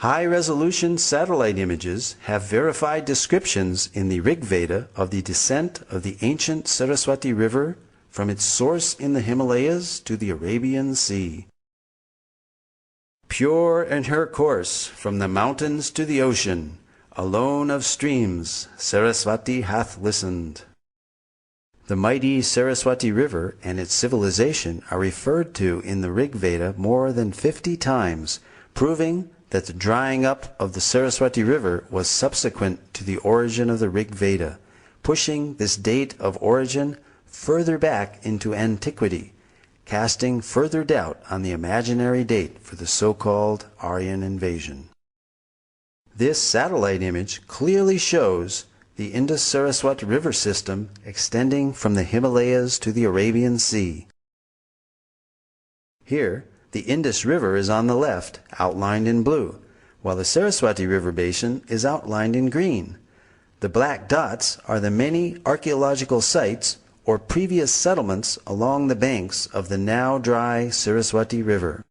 High-resolution satellite images have verified descriptions in the Rig Veda of the descent of the ancient Saraswati River from its source in the Himalayas to the Arabian Sea. Pure in her course from the mountains to the ocean, alone of streams, Saraswati hath listened. The mighty Saraswati River and its civilization are referred to in the Rig Veda more than 50 times, proving that the drying up of the Saraswati River was subsequent to the origin of the Rig Veda, pushing this date of origin further back into antiquity, casting further doubt on the imaginary date for the so-called Aryan invasion. This satellite image clearly shows the Indus-Saraswat river system extending from the Himalayas to the Arabian Sea. Here, the Indus River is on the left, outlined in blue, while the Saraswati River basin is outlined in green. The black dots are the many archaeological sites or previous settlements along the banks of the now dry Saraswati River.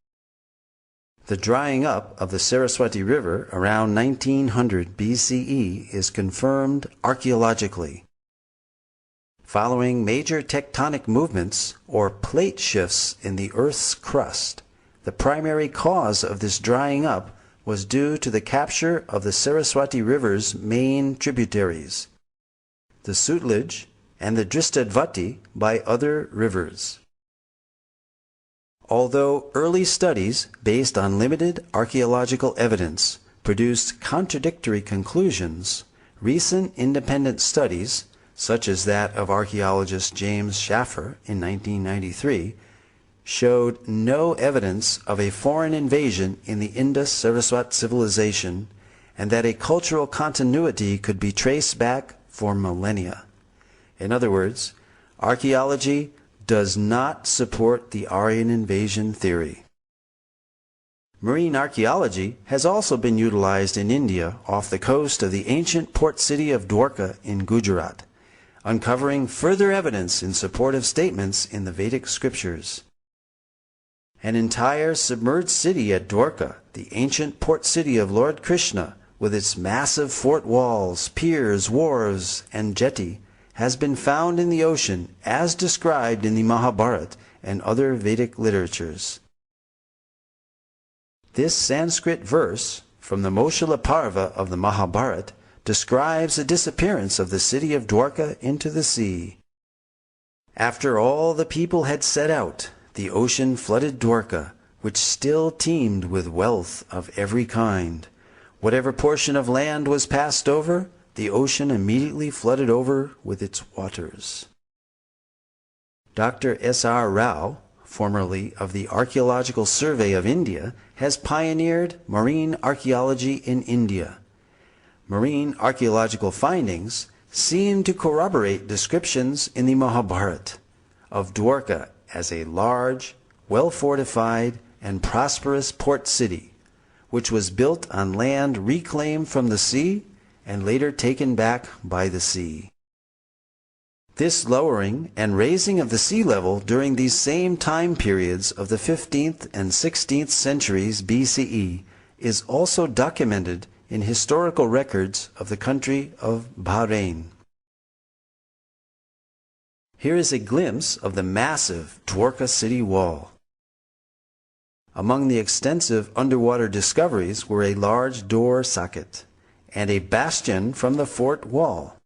The drying up of the Saraswati River around 1900 BCE is confirmed archaeologically. Following major tectonic movements or plate shifts in the Earth's crust, the primary cause of this drying up was due to the capture of the Saraswati River's main tributaries, the Sutlej and the Dristadvati, by other rivers. Although early studies based on limited archaeological evidence produced contradictory conclusions, recent independent studies, such as that of archaeologist James Schaffer in 1993, showed no evidence of a foreign invasion in the Indus-Saraswat civilization, and that a cultural continuity could be traced back for millennia. In other words, archaeology does not support the Aryan invasion theory. Marine archaeology has also been utilized in India off the coast of the ancient port city of Dwarka in Gujarat, uncovering further evidence in support of statements in the Vedic scriptures. An entire submerged city at Dwarka, the ancient port city of Lord Krishna, with its massive fort walls, piers, wharves, and jetty, has been found in the ocean as described in the Mahabharata and other Vedic literatures. This Sanskrit verse from the Moshula Parva of the Mahabharata describes the disappearance of the city of Dwarka into the sea. After all the people had set out, the ocean flooded Dwarka, which still teemed with wealth of every kind. Whatever portion of land was passed over, the ocean immediately flooded over with its waters. Dr. S.R. Rao, formerly of the Archaeological Survey of India, has pioneered marine archaeology in India. Marine archaeological findings seem to corroborate descriptions in the Mahabharata of Dwarka as a large, well-fortified, and prosperous port city, which was built on land reclaimed from the sea and later taken back by the sea. This lowering and raising of the sea level during these same time periods of the 15th and 16th centuries BCE is also documented in historical records of the country of Bahrain. Here is a glimpse of the massive Dwarka city wall. Among the extensive underwater discoveries were a large door socket and a bastion from the fort wall,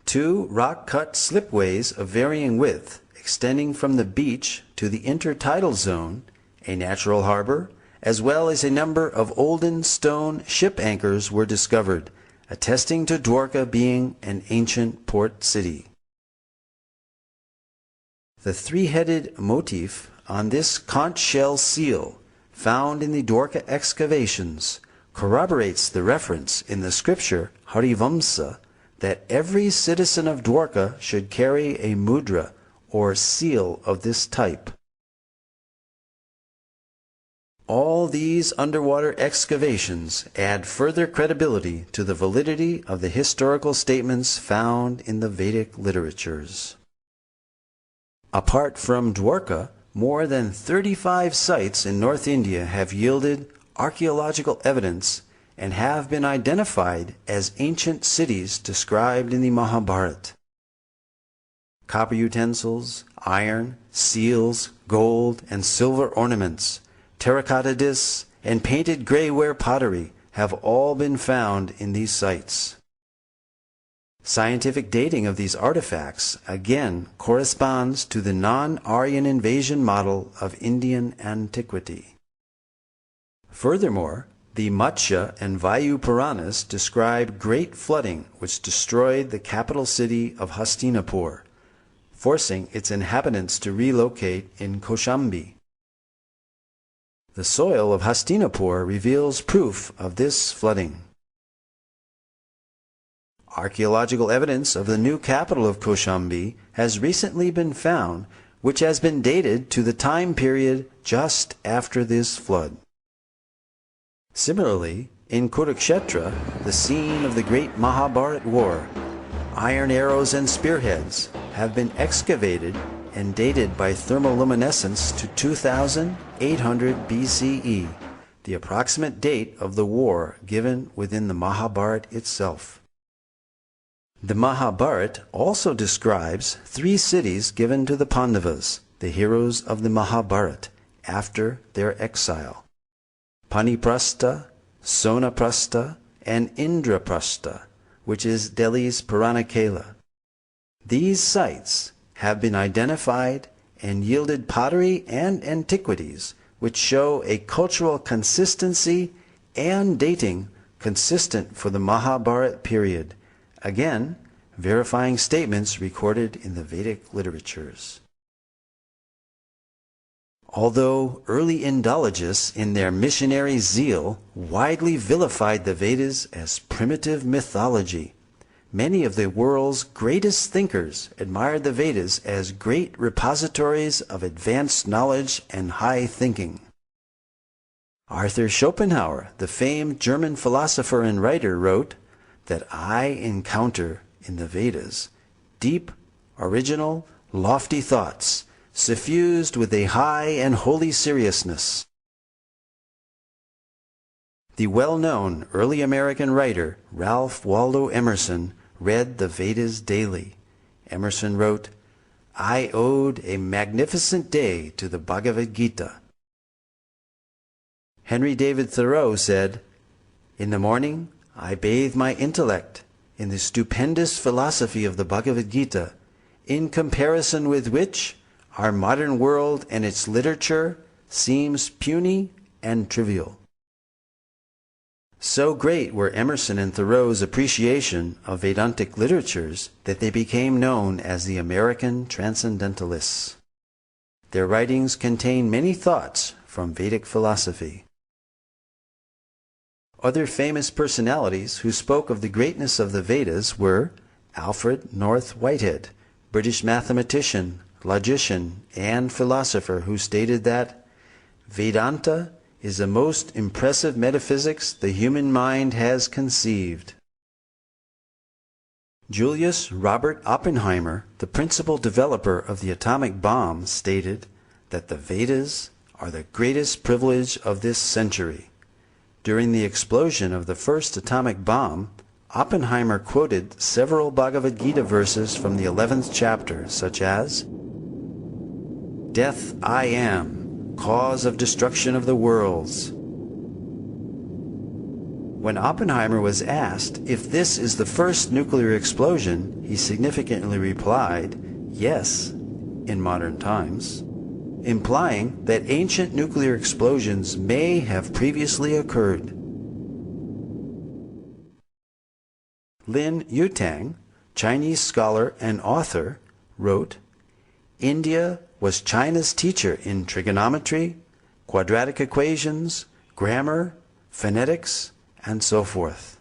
2 rock-cut slipways of varying width extending from the beach to the intertidal zone, a natural harbor, as well as a number of olden stone ship anchors were discovered, attesting to Dwarka being an ancient port city. The 3-headed motif on this conch shell seal, found in the Dwarka excavations, corroborates the reference in the scripture Harivamsa that every citizen of Dwarka should carry a mudra or seal of this type. All these underwater excavations add further credibility to the validity of the historical statements found in the Vedic literatures. Apart from Dwarka, more than 35 sites in North India have yielded archaeological evidence and have been identified as ancient cities described in the Mahabharata. Copper utensils, iron, seals, gold and silver ornaments, terracotta discs, and painted grayware pottery have all been found in these sites. Scientific dating of these artifacts again corresponds to the non-Aryan invasion model of Indian antiquity. Furthermore, the Matsya and Vayu Puranas describe great flooding which destroyed the capital city of Hastinapur, forcing its inhabitants to relocate in Kaushambi. The soil of Hastinapur reveals proof of this flooding. Archaeological evidence of the new capital of Kaushambi has recently been found, which has been dated to the time period just after this flood. Similarly, in Kurukshetra, the scene of the great Mahabharata war, iron arrows and spearheads have been excavated and dated by thermoluminescence to 2800 BCE, the approximate date of the war given within the Mahabharata itself. The Mahabharata also describes 3 cities given to the Pandavas, the heroes of the Mahabharata, after their exile: Paniprastha, Sonaprastha, and Indraprastha, which is Delhi's Puranakela. These sites have been identified and yielded pottery and antiquities which show a cultural consistency and dating consistent for the Mahabharata period, again verifying statements recorded in the Vedic literatures. Although early Indologists in their missionary zeal widely vilified the Vedas as primitive mythology, many of the world's greatest thinkers admired the Vedas as great repositories of advanced knowledge and high thinking. Arthur Schopenhauer, the famed German philosopher and writer, wrote that I encounter in the Vedas deep, original, lofty thoughts, suffused with a high and holy seriousness. The well-known early American writer Ralph Waldo Emerson read the Vedas daily. Emerson wrote, I owed a magnificent day to the Bhagavad Gita. Henry David Thoreau said, in the morning I bathe my intellect in the stupendous philosophy of the Bhagavad Gita, in comparison with which our modern world and its literature seems puny and trivial. So great were Emerson and Thoreau's appreciation of Vedantic literatures that they became known as the American Transcendentalists. Their writings contain many thoughts from Vedic philosophy. Other famous personalities who spoke of the greatness of the Vedas were Alfred North Whitehead, British mathematician, logician, and philosopher, who stated that Vedanta is the most impressive metaphysics the human mind has conceived. Julius Robert Oppenheimer, the principal developer of the atomic bomb, stated that the Vedas are the greatest privilege of this century. During the explosion of the first atomic bomb, Oppenheimer quoted several Bhagavad Gita verses from the 11th chapter, such as, Death I am, cause of destruction of the worlds. When Oppenheimer was asked if this is the first nuclear explosion, he significantly replied, yes, in modern times, implying that ancient nuclear explosions may have previously occurred. Lin Yutang, Chinese scholar and author, wrote, India was China's teacher in trigonometry, quadratic equations, grammar, phonetics, and so forth.